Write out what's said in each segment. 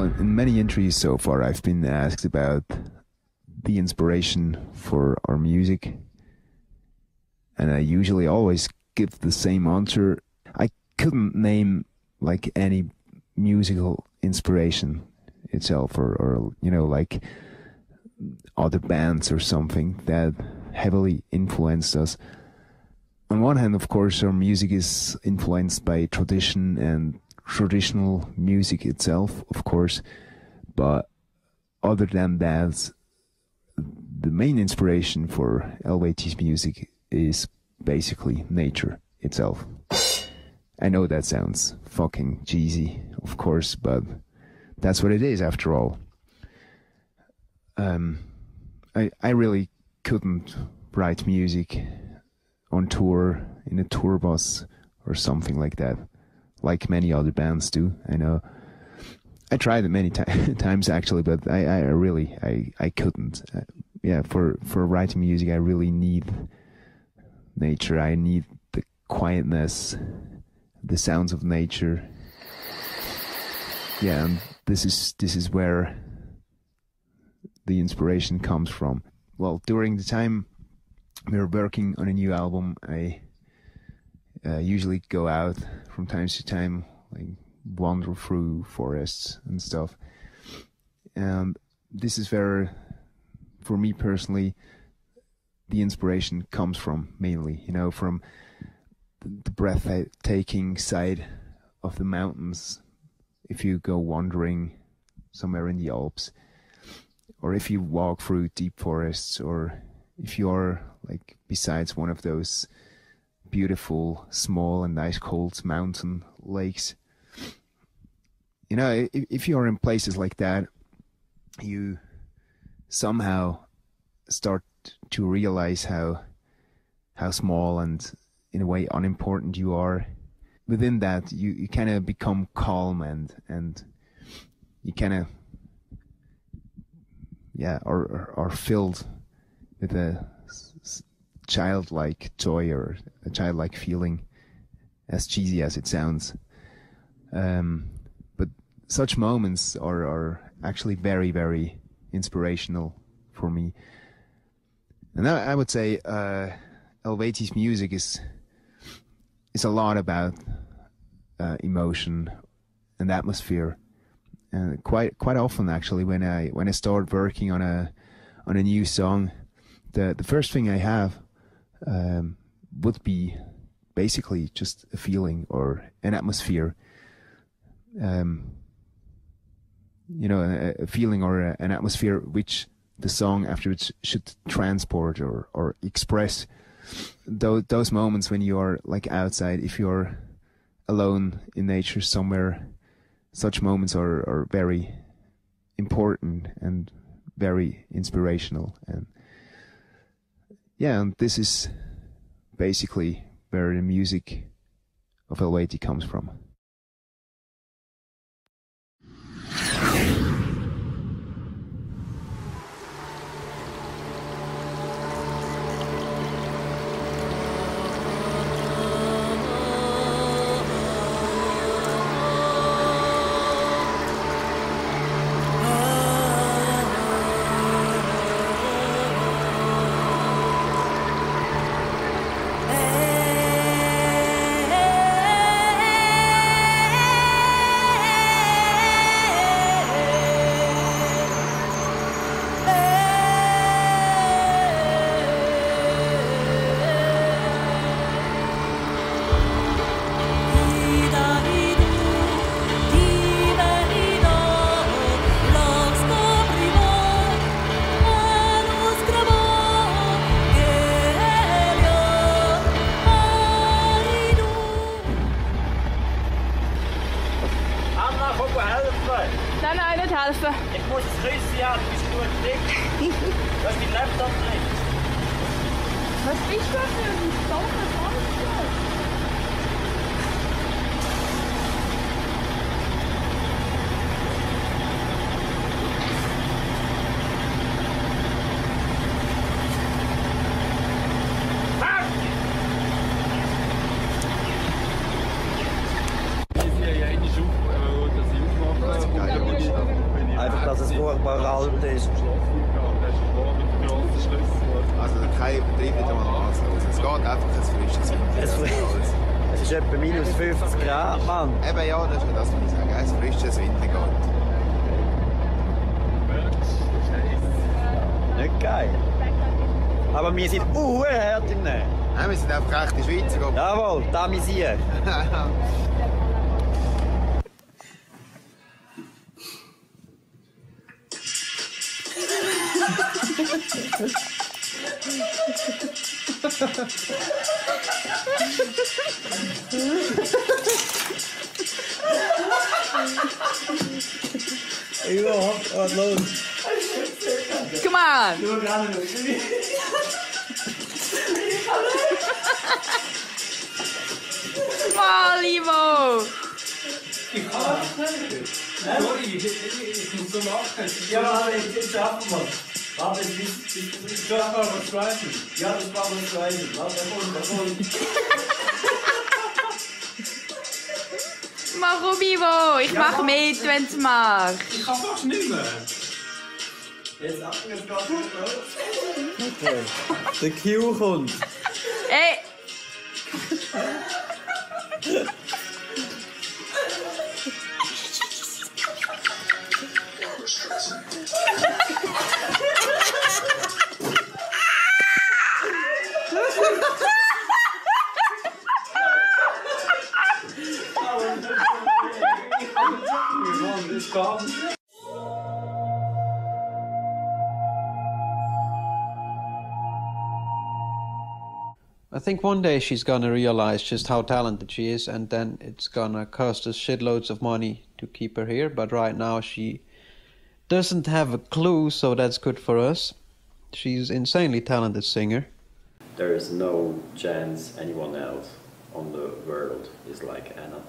Well, in many interviews so far, I've been asked about the inspiration for our music, and I usually always give the same answer. I couldn't name like any musical inspiration itself, or you know, like other bands or something that heavily influenced us. On one hand, of course, our music is influenced by tradition and traditional music itself, of course, but other than that, the main inspiration for Eluveitie music is basically nature itself. I know that sounds fucking cheesy, of course, but that's what it is after all. I really couldn't write music on tour, in a tour bus or something like that, like many other bands do. I know I tried it many times actually, but I really couldn't. Yeah, for writing music, I really need nature. I need the quietness, the sounds of nature. Yeah, and this is where the inspiration comes from. Well, during the time we were working on a new album, I usually go out from time to time, like wander through forests and stuff. And this is where, for me personally, the inspiration comes from, mainly, you know, from the breathtaking side of the mountains. If you go wandering somewhere in the Alps, or if you walk through deep forests, or if you're like besides one of those beautiful, small and ice cold mountain lakes, you know, if you're in places like that, you somehow start to realize how small and in a way unimportant you are. Within that, you kind of become calm and you kind of are filled with a childlike joy or a childlike feeling, as cheesy as it sounds. But such moments are actually very, very inspirational for me. And I would say Eluveitie music is a lot about emotion and atmosphere. And quite often, actually, when I start working on a new song, the first thing I have would be basically just a feeling or an atmosphere. You know, a feeling or an atmosphere which the song afterwards should transport or express. Those moments when you are like outside, if you're alone in nature somewhere, such moments are very important and very inspirational. And yeah, and this is basically where the music of Eluveitie comes from. Nein, nicht helfen. Ich muss das Küsschen haben, du bist gut dick. Du hast meinen Laptop drin. Was bist du für ein dummer Monster? Das ist ja eigentlich schon, dass ich aufmache. dass es furchtbar alt ist. Also kein Übertrieb wieder mal anzuhören. Es geht einfach ein frisches Winter. Es ist etwa minus 50 Grad, Mann. Eben ja, das ist ja das, was ich sage. Ein frisches Winter geht. Nicht geil. Aber wir sind hart im Nähen. Nein, wir sind einfach echte Schweizer. Jawohl, da misier. Überhaupt was los. Come on! Mal, Ivo! Ich kann das nicht. Sorry, ich muss so machen. Ja, aber jetzt schaffen wir es. Warte, bis das war was Zweiten. Ja, das war was Zweiten. Warte, davon. Mach rum, Ivo! Ich mach mit, wenn du machst. Ich kann fast nicht mehr. Jetzt ab, jetzt geht's los. Okay. Der Q kommt. Ey! I think one day she's gonna realize just how talented she is, and then it's gonna cost us shitloads of money to keep her here. But right now she doesn't have a clue, so that's good for us. She's an insanely talented singer. There is no chance anyone else on the world is like Anna.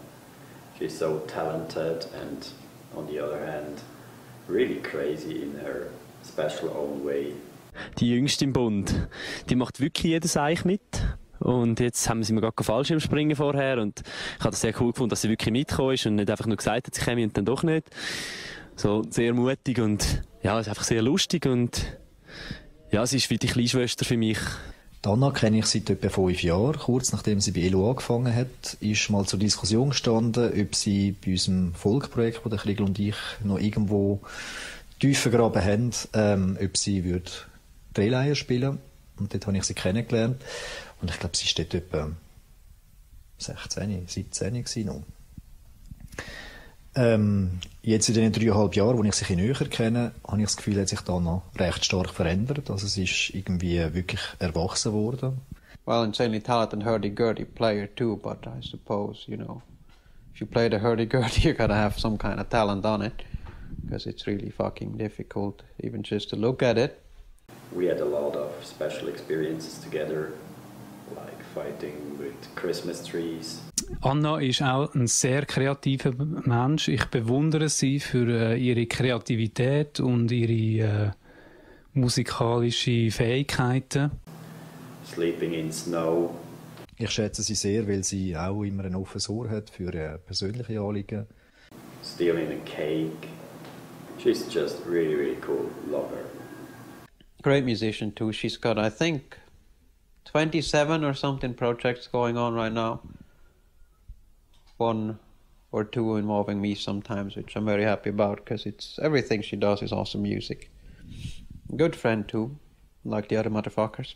She's so talented and, on the other hand, really crazy in her special own way. Die Jüngste im Bund, die macht wirklich jedes Eich mit. Und jetzt haben sie mir gerade Fallschirmspringen vorher und ich habe das sehr cool gefunden, dass sie wirklich mitgekommen ist und nicht einfach nur gesagt hat, sie käme und dann doch nicht. So sehr mutig und ja, es ist einfach sehr lustig und ja, sie ist wie die Kleinschwester für mich. Anna kenne ich seit etwa 5 Jahren. Kurz nachdem sie bei Elu angefangen hat, ist mal zur Diskussion gestanden, ob sie bei unserem Volkprojekt, das der Kriegel und ich noch irgendwo tiefer graben haben, ob sie Drehleier spielen. Und dort habe ich sie kennengelernt. Und ich glaube, sie war dort etwa 16, 17 gewesen noch. Jetzt in den 3,5 Jahren, wo ich sie näher kenne, habe ich das Gefühl, hat sich da noch recht stark verändert. Also es ist irgendwie wirklich erwachsen worden. Well, insanely talented hurdy-gurdy player too, but I suppose, you know, if you play the hurdy-gurdy, you gotta have some kind of talent on it, because it's really fucking difficult, even just to look at it. We had a lot of special experiences together, like fighting with Christmas trees. Anna ist auch ein sehr kreativer Mensch. Ich bewundere sie für ihre Kreativität und ihre musikalischen Fähigkeiten. Sleeping in snow. Ich schätze sie sehr, weil sie auch immer ein offenes Ohr hat für persönliche Anliegen. Stealing a cake. She's just really, really cool. Love her. Great musician too. She's got, I think, 27 or something projects going on right now. 1 or 2 involving me sometimes, which I'm very happy about, because it's everything she does is awesome music. Good friend too, like the other motherfuckers.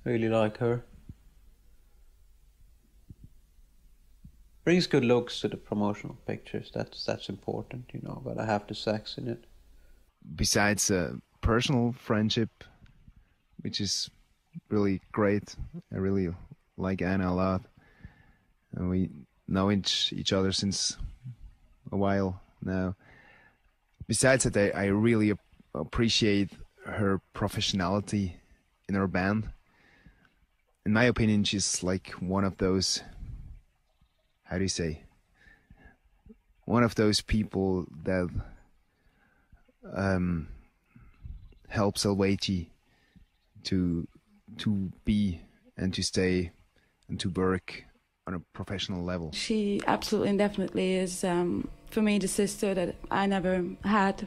Really like her. Brings good looks to the promotional pictures. That's important, you know. Gotta have the sex in it. Besides personal friendship, which is really great. I really like Anna a lot. And we know each other since a while now. Besides that, I really appreciate her professionality in her band. In my opinion, she's like one of those, how do you say, one of those people that helps Eluveitie to be and to stay and to work on a professional level. She absolutely and definitely is, for me, the sister that I never had.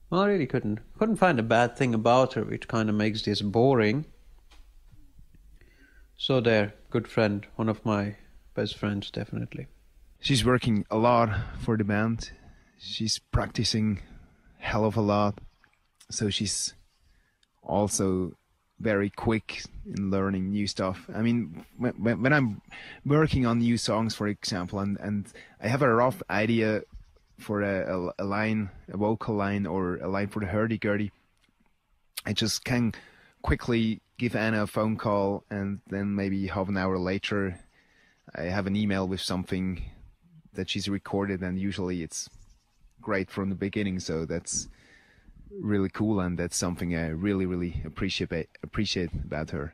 Well, I really couldn't find a bad thing about her, which kind of makes this boring. So there, good friend, one of my best friends, definitely. She's working a lot for the band. She's practicing hell of a lot. So she's also very quick in learning new stuff. I mean, when I'm working on new songs, for example, and I have a rough idea for a line, a vocal line, or a line for the hurdy-gurdy, I just can quickly give Anna a phone call, and then maybe half an hour later I have an email with something that she's recorded, and usually it's great from the beginning. So that's really cool, and that's something I really appreciate about her.